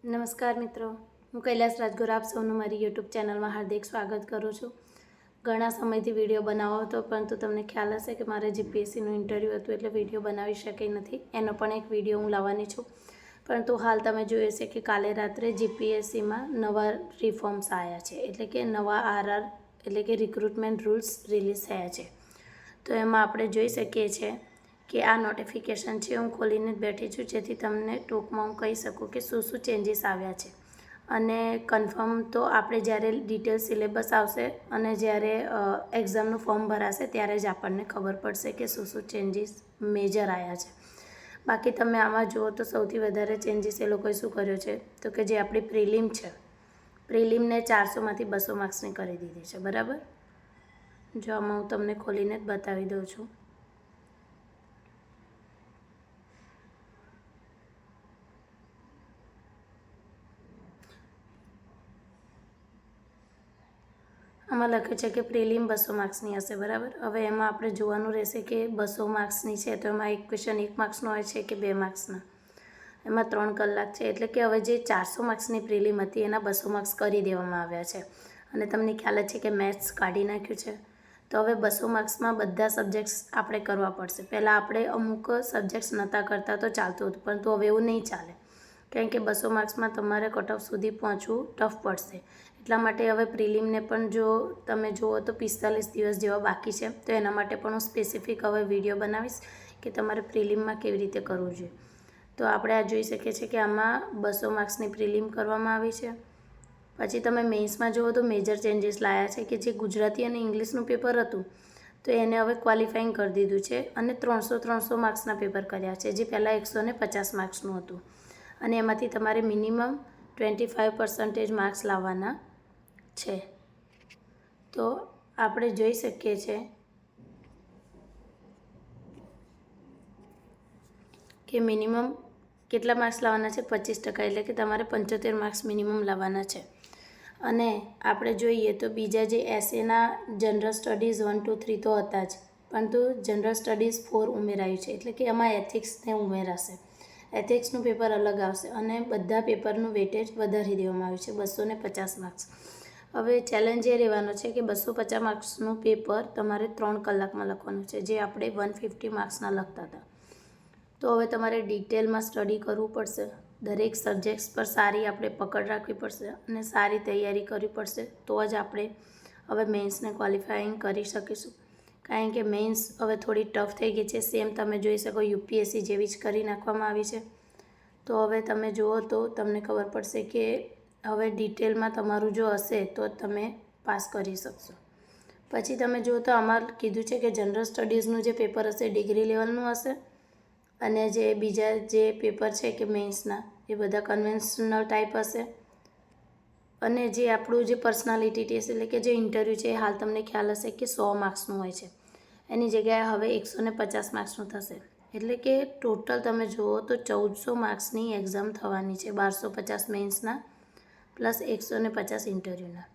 નમસ્કાર મિત્રો, હું કૈલાસ રાજગોર આપ સૌનું મારી યુટ્યુબ ચેનલમાં હાર્દિક સ્વાગત કરું છું. ઘણા સમયથી વિડીયો બનાવો હતો, પરંતુ તમને ખ્યાલ હશે કે મારે જીપીએસસીનું ઇન્ટરવ્યૂ હતું એટલે વિડીયો બનાવી શકી નથી. એનો પણ એક વિડીયો હું લાવવાની છું. પરંતુ હાલ તમે જોયું હશે કે કાલે રાત્રે જીપીએસસીમાં નવા રિફોર્મ્સ આવ્યા છે, એટલે કે નવા આરઆર એટલે કે રિક્રુટમેન્ટ રૂલ્સ રિલીઝ થયા છે. તો એમાં આપણે જોઈ શકીએ છીએ કે આ નોટિફિકેશન છે હું ખોલીને જ બેઠી છું, જેથી તમને ટૂંકમાં હું કહી શકું કે શું શું ચેન્જીસ આવ્યા છે. અને કન્ફર્મ તો આપણે જ્યારે ડિટેલ સિલેબસ આવશે અને જ્યારે એક્ઝામનું ફોર્મ ભરાશે ત્યારે જ આપણને ખબર પડશે કે શું શું ચેન્જીસ મેજર આવ્યા છે. બાકી તમે આમાં જુઓ તો સૌથી વધારે ચેન્જીસ એ લોકોએ શું કર્યો છે તો કે જે આપણી પ્રિલિમ છે, પ્રિલિમને 400માંથી 200 માર્ક્સની કરી દીધી છે. બરાબર, જો આમાં હું તમને ખોલીને જ બતાવી દઉં છું. આમાં લખ્યું છે કે પ્રિલિમ 200 માર્ક્સની હશે. બરાબર, હવે એમાં આપણે જોવાનું રહેશે કે 200 માર્ક્સની છે તો એમાં એક ક્વેશ્ચન 1 માર્ક્સનો હોય છે કે 2 માર્ક્સના. એમાં 3 કલાક છે, એટલે કે હવે જે 400 માર્ક્સની પ્રિલિમ હતી એના 200 માર્ક્સ કરી દેવામાં આવ્યા છે. અને તમને ખ્યાલ જ છે કે મેથ્સ કાઢી નાખ્યું છે. તો હવે 200 માર્ક્સમાં બધા સબ્જેક્ટ્સ આપણે કરવા પડશે. પહેલાં આપણે અમુક સબ્જેક્ટ્સ નહોતા કરતા તો ચાલતું હતું, પરંતુ હવે એવું નહીં ચાલે, કારણ કે 200 માર્ક્સમાં તમારે કટ ઓફ સુધી પહોંચવું ટફ પડશે. એટલા માટે હવે પ્રિલિમને પણ જો તમે જુઓ તો 45 દિવસ જેવા બાકી છે. તો એના માટે પણ હું સ્પેસિફિક હવે વિડીયો બનાવીશ કે તમારે પ્રિલિમમાં કેવી રીતે કરવું જોઈએ. તો આપણે આ જોઈ શકીએ છીએ કે આમાં 200 માર્ક્સની પ્રિલિમ કરવામાં આવી છે. પછી તમે મેઇન્સમાં જુઓ તો મેજર ચેન્જીસ લાવ્યા છે કે જે ગુજરાતી અને ઇંગ્લિશનું પેપર હતું તો એને હવે ક્વોલિફાઈંગ કરી દીધું છે અને 300 માર્ક્સના પેપર કર્યા છે, જે પહેલાં 150 માર્ક્સનું હતું. અને એમાંથી તમારે મિનિમમ 25% માર્ક્સ લાવવાના છે. તો આપણે જોઈ શકીએ છીએ કે મિનિમમ કેટલા માર્ક્સ લાવવાના છે, 25%, એટલે કે તમારે 75 માર્ક્સ મિનિમમ લાવવાના છે. અને આપણે જોઈએ તો બીજા જે એસએના જનરલ સ્ટડીઝ 1, 2, 3 તો હતા જ, પરંતુ જનરલ સ્ટડીઝ 4 ઉમેરાયું છે, એટલે કે એમાં એથિક્સને ઉમેરાશે. એથિક્સનું પેપર અલગ આવશે અને બધા પેપરનું વેટેજ વધારી દેવામાં આવ્યું છે 250 માર્ક્સ. હવે ચેલેન્જ એ રહેવાનો છે કે 250 માર્ક્સનું પેપર તમારે 3 કલાકમાં લખવાનું છે, જે આપણે 150 માર્ક્સના લખતા હતા. તો હવે તમારે ડિટેલમાં સ્ટડી કરવું પડશે. દરેક સબ્જેક્ટ્સ પર સારી આપણે પકડ રાખવી પડશે અને સારી તૈયારી કરવી પડશે. તો જ આપણે હવે મેઇન્સને ક્વોલિફાઈંગ કરી શકીશું, કારણ કે મેઇન્સ હવે થોડી ટફ થઈ ગઈ છે. સેમ તમે જોઈ શકો યુપીએસસી જેવી જ કરી નાખવામાં આવી છે. તો હવે તમે જુઓ તો તમને ખબર પડશે કે હવે ડિટેલમાં તમારું જો હશે તો તમે પાસ કરી શકશો. પછી તમે જુઓ તો આમાં કીધું છે કે જનરલ સ્ટડીઝનું જે પેપર હશે ડિગ્રી લેવલનું હશે અને જે બીજા જે પેપર છે કે મેઇન્સના એ બધા કન્વેન્શનલ ટાઈપ હશે. અને જે આપણું જે પર્સનાલિટી ટેસ્ટ એટલે કે જે ઇન્ટરવ્યૂ છે એ હાલ તમને ખ્યાલ હશે કે 100 માર્ક્સનું હોય છે, એની જગ્યાએ હવે 150 માર્ક્સનું થશે. એટલે કે ટોટલ તમે જુઓ તો 1400 માર્ક્સની એક્ઝામ થવાની છે, 1250 મેઇન્સના પ્લસ 150 ઇન્ટરવ્યૂના.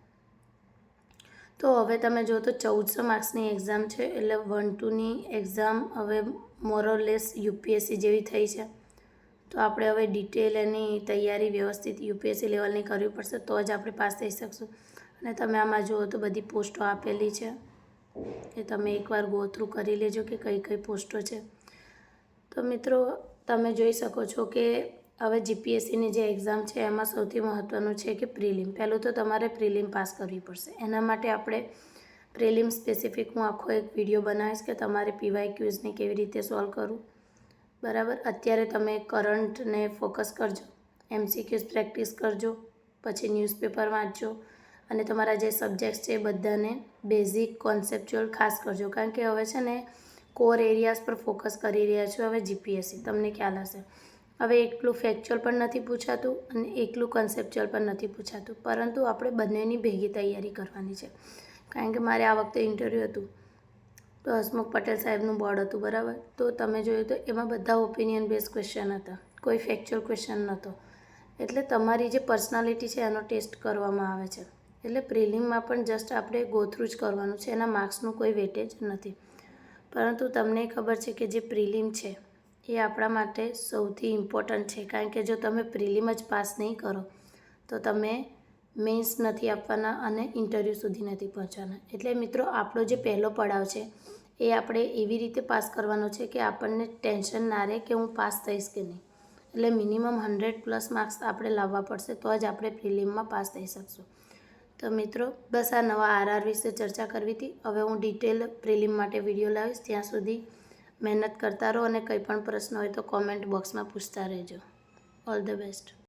તો હવે તમે જુઓ તો 1400 માર્ક્સની એક્ઝામ છે, એટલે 1-2ની એક્ઝામ હવે મોરલેસ યુપીએસસી જેવી થઈ છે. તો આપણે હવે ડિટેલ એની તૈયારી વ્યવસ્થિત યુપીએસસી લેવલની કરવી પડશે, તો જ આપણે પાસ થઈ શકશું. અને તમે આમાં જુઓ તો બધી પોસ્ટો આપેલી છે, એ તમે એકવાર ગો થ્રુ કરી લેજો કે કઈ કઈ પોસ્ટો છે. તો મિત્રો તમે જોઈ શકો છો કે હવે જીપીએસસીની જે એક્ઝામ છે એમાં સૌથી મહત્ત્વનું છે કે પ્રિલિમ. પહેલું તો તમારે પ્રિલિમ પાસ કરવી પડશે. એના માટે આપણે પ્રિલિમ સ્પેસિફિક હું આખો એક વિડીયો બનાવીશ કે તમારે પીવાય ક્યુઝને કેવી રીતે સોલ્વ કરવું. બરાબર, અત્યારે તમે કરંટને ફોકસ કરજો, એમસીક્યુઝ પ્રેક્ટિસ કરજો, પછી ન્યૂઝપેપર વાંચજો અને તમારા જે સબ્જેક્ટ્સ છે એ બધાને બેઝિક કોન્સેપ્ચ્યુઅલ ખાસ કરજો, કારણ કે હવે છે ને કોર એરિયાઝ પર ફોકસ કરી રહ્યા છો હવે જીપીએસસી. તમને ખ્યાલ હશે હવે એકલું ફેક્ચ્યુઅલ પણ નથી પૂછાતું અને એકલું કન્સેપ્ચ્યુઅલ પણ નથી પૂછાતું, પરંતુ આપણે બંનેની ભેગી તૈયારી કરવાની છે. કારણ કે મારે આ વખતે ઇન્ટરવ્યૂ હતું તો હસમુખ પટેલ સાહેબનું બોર્ડ હતું. બરાબર, તો તમે જોયું તો એમાં બધા ઓપિનિયન બેઝ ક્વેશ્ચન હતા, કોઈ ફેક્ચ્યુઅલ ક્વેશ્ચન નહોતો. એટલે તમારી જે પર્સનાલિટી છે એનો ટેસ્ટ કરવામાં આવે છે. એટલે પ્રિલિમમાં પણ જસ્ટ આપણે ગો થ્રુ જ કરવાનું છે, એના માર્ક્સનું કોઈ વેટેજ નથી. પરંતુ તમને ખબર છે કે જે પ્રિલિમ છે એ આપણા માટે સૌથી ઇમ્પોર્ટન્ટ છે, કારણ કે જો તમે પ્રિલિમ જ પાસ નહીં કરો તો તમે મેન્સ નથી આપવાના અને ઇન્ટરવ્યૂ સુધી નથી પહોંચવાના. એટલે મિત્રો આપણો જે પહેલો પડાવ છે એ આપણે એવી રીતે પાસ કરવાનો છે કે આપણને ટેન્શન ના રહે કે હું પાસ થઈશ કે નહીં. એટલે મિનિમમ 100+ માર્ક્સ આપણે લાવવા પડશે, તો જ આપણે પ્રિલિમમાં પાસ થઈ શકશું. તો મિત્રો બસ આ નવા આરઆર વિશે ચર્ચા કરવી હતી. હવે હું ડિટેલ પ્રિલિમ માટે વિડીયો લાવીશ. ત્યાં સુધી મહેનત કરતા રહો અને કંઈ પણ પ્રશ્ન હોય તો કોમેન્ટ બોક્સમાં પૂછતા રહેજો. All the best.